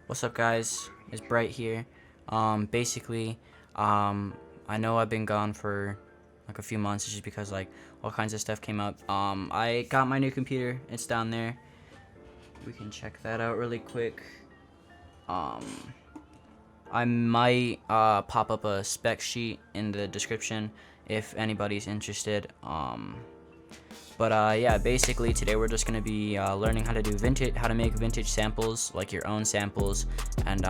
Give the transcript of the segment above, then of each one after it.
What's up, guys? It's Bright here. Basically, I know I've been gone for like a few months just because like all kinds of stuff came up. I got my new computer. It's down there. We can check that out really quick. Um, I might pop up a spec sheet in the description if anybody's interested. But yeah, basically today we're just gonna be learning how to make vintage samples, like your own samples, and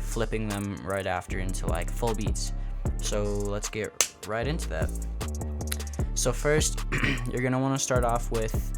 flipping them right after into like full beats. So let's get right into that. So first, you're gonna want to start off with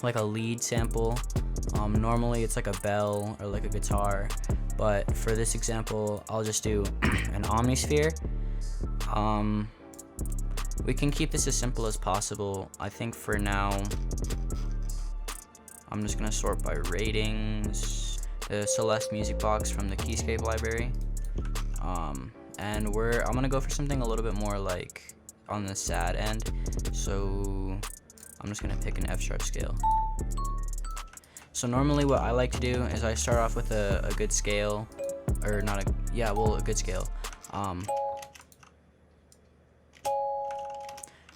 like a lead sample. Normally it's like a bell or like a guitar, but for this example, I'll just do an omnisphere. We can keep this as simple as possible. I think for now, I'm just gonna sort by ratings, the Celeste music box from the Keyscape library, and I'm gonna go for something a little bit more like on the sad end. So I'm just gonna pick an F sharp scale. So normally what I like to do is I start off with a good scale, or not a, yeah, well, a good scale.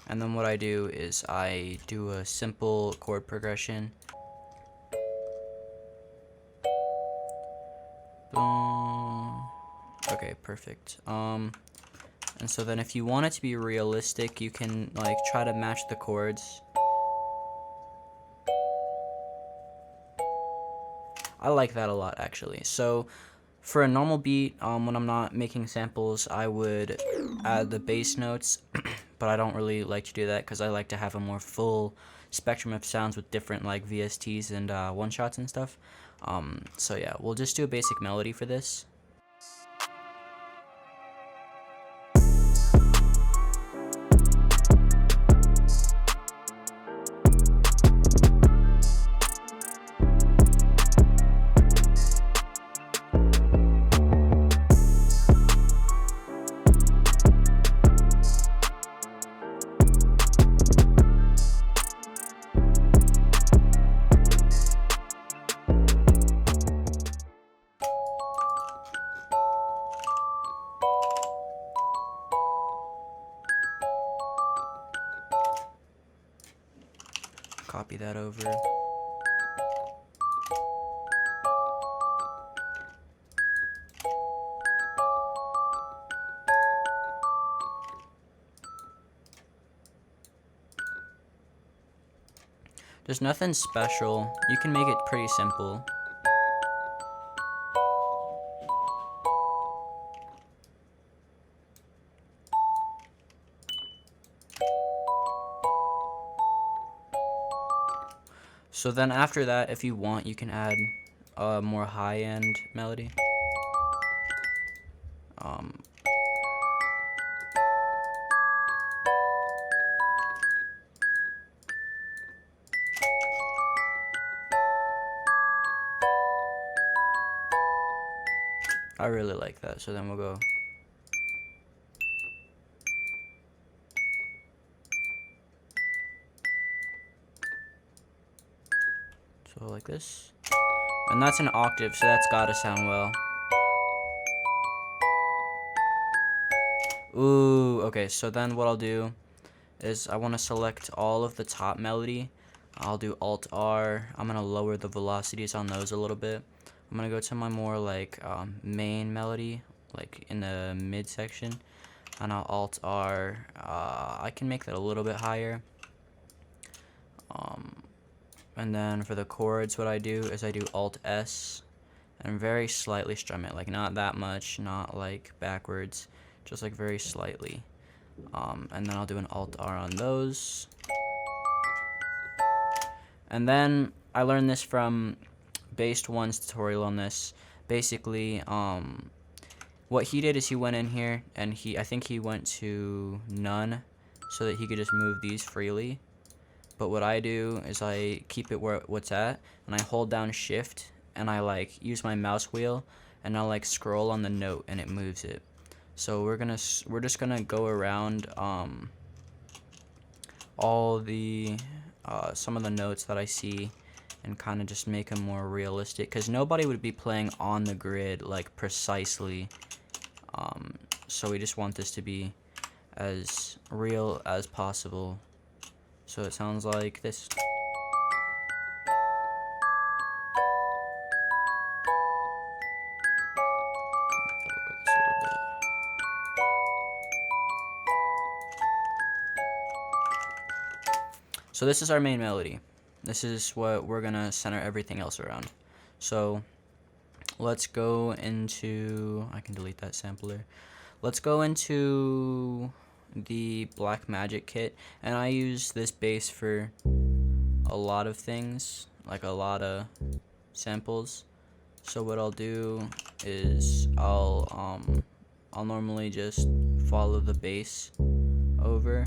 And then what I do is I do a simple chord progression. Boom. Okay, perfect. And so then if you want it to be realistic, you can like try to match the chords. I like that a lot, actually. So for a normal beat, when I'm not making samples, I would add the bass notes, but I don't really like to do that because I like to have a more full spectrum of sounds with different like VSTs and one-shots and stuff. So yeah, we'll just do a basic melody for this. Copy that over. There's nothing special. You can make it pretty simple. So then after that, if you want, you can add a more high-end melody. I really like that, so then we'll go. So like this. And that's an octave, so that's gotta sound well. Ooh, okay, so then what I'll do is I want to select all of the top melody. I'll do Alt R. I'm gonna lower the velocities on those a little bit. I'm gonna go to my more like main melody, like in the mid section, and I'll Alt R. I can make that a little bit higher. And then for the chords, what I do is I do Alt S and very slightly strum it, like not that much, not like backwards, just like very slightly. And then I'll do an Alt R on those. And then I learned this from Based1's tutorial on this. Basically, what he did is he went in here and I think he went to none so that he could just move these freely. But what I do is I keep it where what's at, and I hold down shift and I like use my mouse wheel and I'll like scroll on the note and it moves it. So we're just gonna go around all the some of the notes that I see and kind of just make them more realistic, because nobody would be playing on the grid like precisely. So we just want this to be as real as possible. So it sounds like this. So this is our main melody. This is what we're gonna center everything else around. So let's go into, I can delete that sampler. Let's go into the Black Magic kit, and I use this bass for a lot of things, like a lot of samples. So what I'll do is I'll normally just follow the bass over.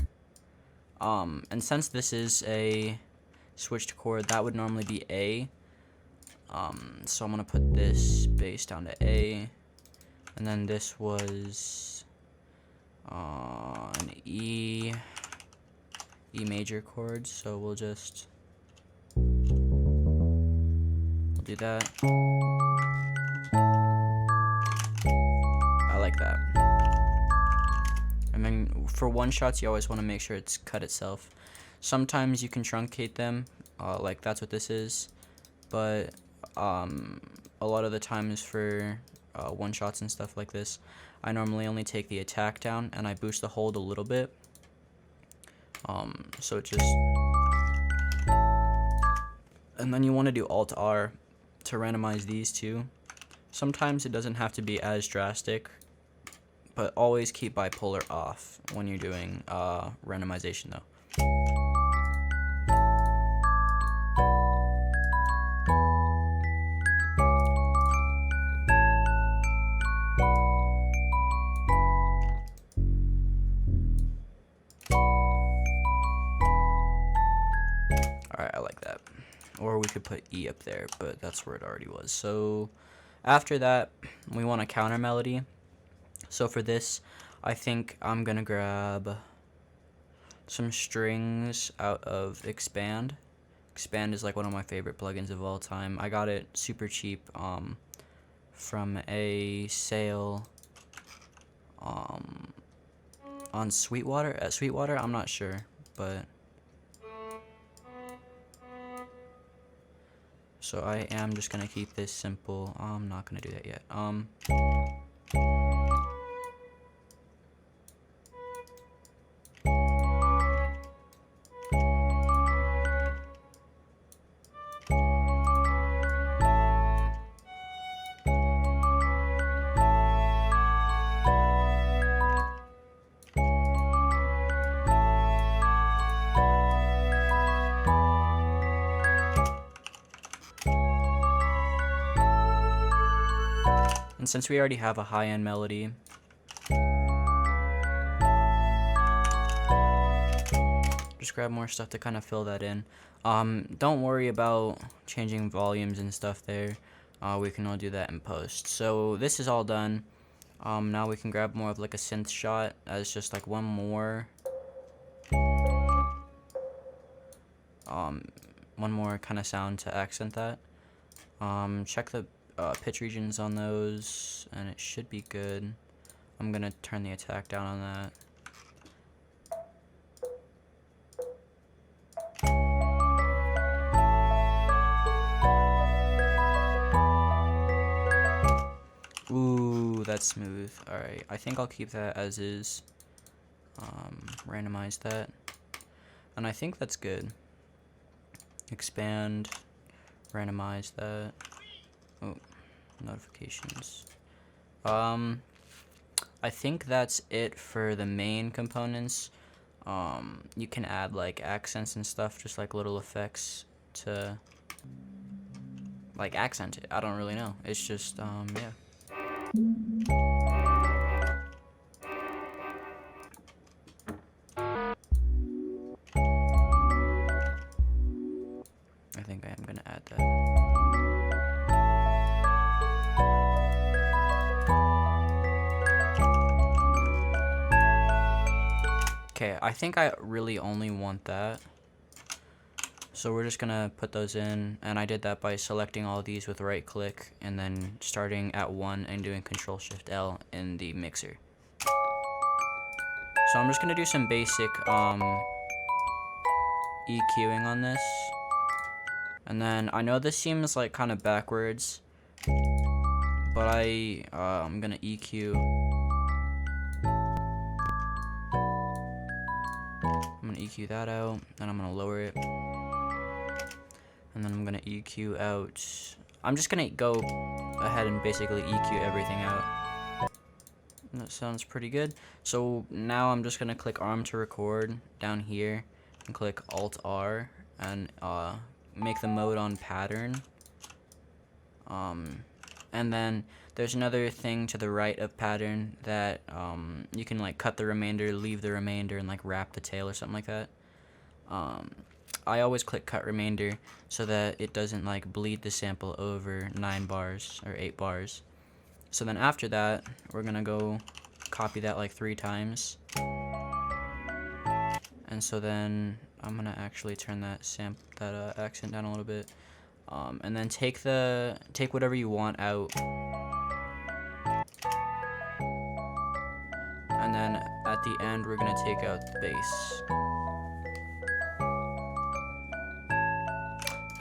And since this is a switched chord, that would normally be A. So I'm gonna put this bass down to A, and then this was an E major chord. So we'll do that. I like that. And then for one shots, you always want to make sure it's cut itself. Sometimes you can truncate them, like that's what this is, but a lot of the times for one shots and stuff like this, I normally only take the attack down and I boost the hold a little bit. So it just, and then you want to do Alt R to randomize these two. Sometimes it doesn't have to be as drastic, but always keep bipolar off when you're doing randomization though. Alright, I like that. Or we could put E up there, but that's where it already was. So after that, we want a counter melody. So for this, I think I'm gonna grab some strings out of Expand. Expand is like one of my favorite plugins of all time. I got it super cheap from a sale on Sweetwater. At Sweetwater, I'm not sure, but so I am just gonna keep this simple. I'm not gonna do that yet. And since we already have a high-end melody, just grab more stuff to kind of fill that in. Don't worry about changing volumes and stuff there. We can all do that in post. So this is all done. Now we can grab more of like a synth shot as just like one more kind of sound to accent that. Check the pitch regions on those, and it should be good. I'm gonna turn the attack down on that. Ooh, that's smooth. Alright, I think I'll keep that as is. Randomize that. And I think that's good. Expand, randomize that. Oh, notifications. I think that's it for the main components. You can add like accents and stuff, just like little effects to like accent it. I don't really know. It's just yeah. I think I am gonna add that. Okay, I think I really only want that. So we're just gonna put those in, and I did that by selecting all of these with right click and then starting at 1 and doing Control Shift L in the mixer. So I'm just gonna do some basic EQing on this, and then I know this seems like kind of backwards, but I'm gonna EQ. I'm gonna EQ that out, then I'm gonna lower it, and then I'm gonna EQ out. I'm just gonna go ahead and basically EQ everything out. That sounds pretty good. So now I'm just gonna click ARM to record down here and click Alt R and make the mode on pattern. And then there's another thing to the right of pattern that you can like cut the remainder, leave the remainder, and like wrap the tail or something like that. I always click cut remainder so that it doesn't like bleed the sample over 9 bars or 8 bars. So then after that, we're gonna go copy that like 3 times. And so then I'm gonna actually turn that accent down a little bit. And then take whatever you want out. And then at the end, we're gonna take out the bass.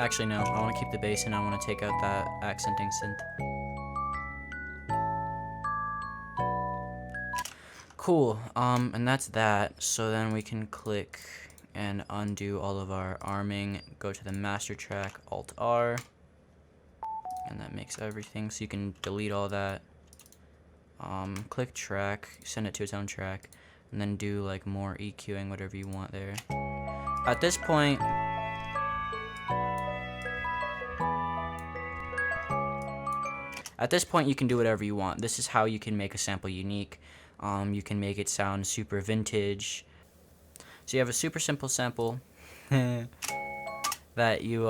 Actually, no, I want to keep the bass and I want to take out that accenting synth. Cool, and that's that. So then we can click and undo all of our arming, go to the master track, Alt R, and that makes everything, so you can delete all that. Click track, send it to its own track, and then do like more EQing, whatever you want there. At this point, you can do whatever you want. This is how you can make a sample unique. You can make it sound super vintage. So you have a super simple sample that you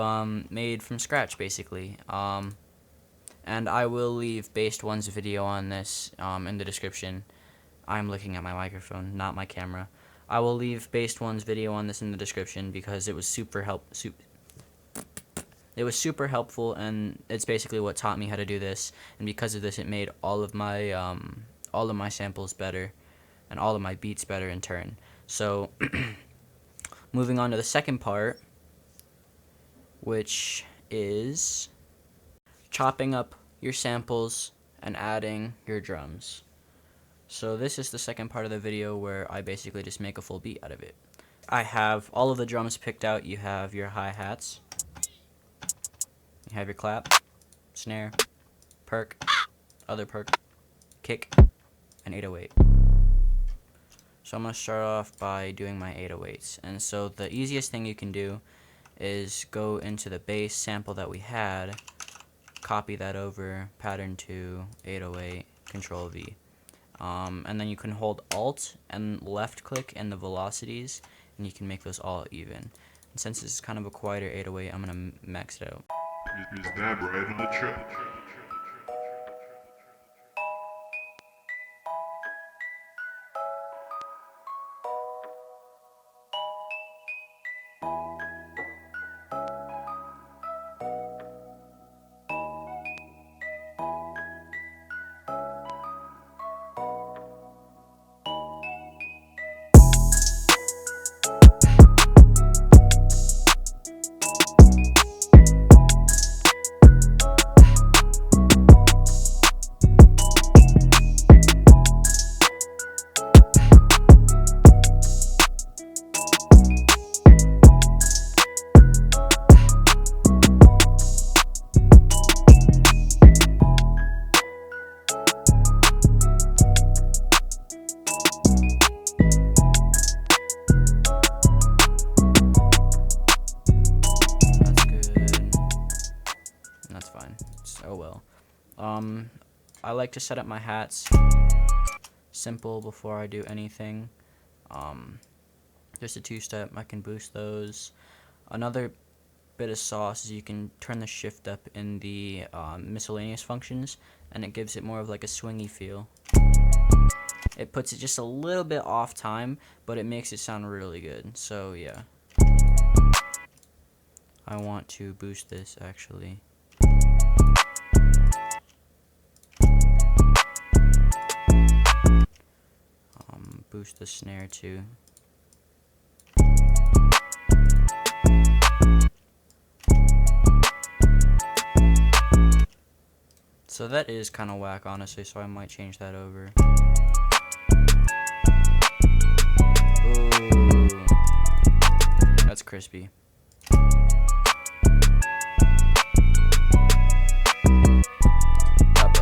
made from scratch, basically. And I will leave Based1's video on this in the description. I'm looking at my microphone, not my camera. I will leave Based1's video on this in the description because it was super helpful, and it's basically what taught me how to do this. And because of this, it made all of my samples better, and all of my beats better in turn. So, moving on to the second part, which is chopping up your samples and adding your drums. So this is the second part of the video where I basically just make a full beat out of it. I have all of the drums picked out. You have your hi-hats, you have your clap, snare, perk, other perk, kick, and 808. So I'm going to start off by doing my 808s. And so the easiest thing you can do is go into the bass sample that we had, copy that over, pattern to 808, Control V. And then you can hold Alt and left click in the velocities, and you can make those all even. And since this is kind of a quieter 808, I'm going to max it out. Is that right on the track? Oh well. I like to set up my hats simple before I do anything. Just a 2-step, I can boost those. Another bit of sauce is you can turn the shift up in the miscellaneous functions, and it gives it more of like a swingy feel. It puts it just a little bit off time, but it makes it sound really good. So yeah. I want to boost this actually. Boost the snare too. So that is kind of whack, honestly, so I might change that over. Ooh. That's crispy. Up.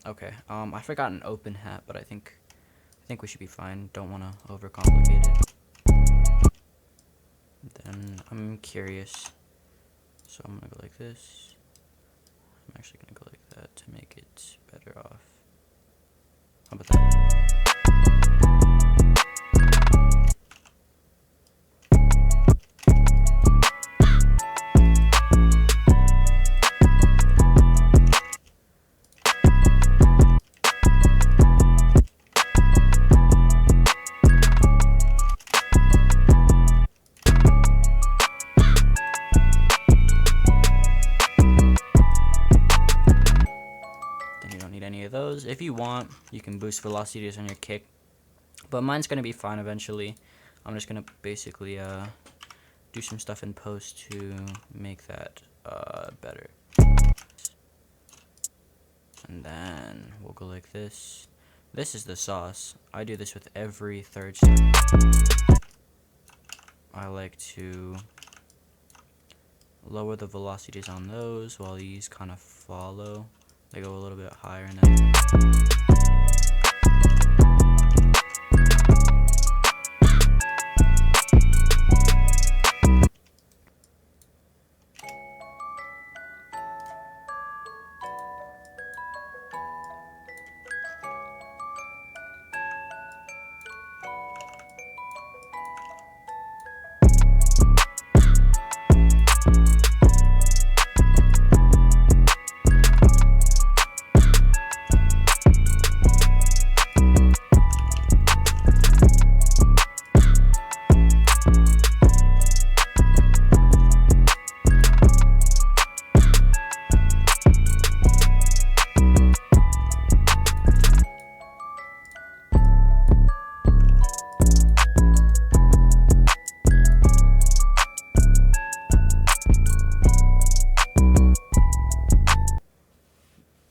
Okay, I forgot an open hat, but I think we should be fine. Don't want to overcomplicate it. Then I'm curious, so I'm gonna go like this. I'm actually gonna go like that to make it better off. How about that? Any of those. If you want, you can boost velocities on your kick, but mine's gonna be fine eventually. I'm just gonna basically do some stuff in post to make that better, and then we'll go like this. This is the sauce. I do this with every third step. I like to lower the velocities on those while these kind of follow. They go a little bit higher and then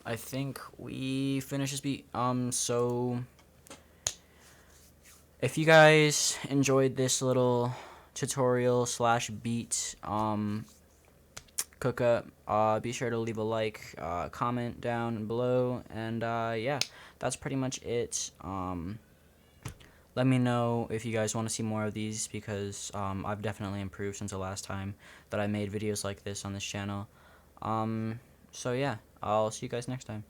I think we finished this beat. So if you guys enjoyed this little tutorial slash beat cook up, be sure to leave a like, comment down below, and yeah, that's pretty much it. Let me know if you guys want to see more of these, because I've definitely improved since the last time that I made videos like this on this channel. So yeah, I'll see you guys next time.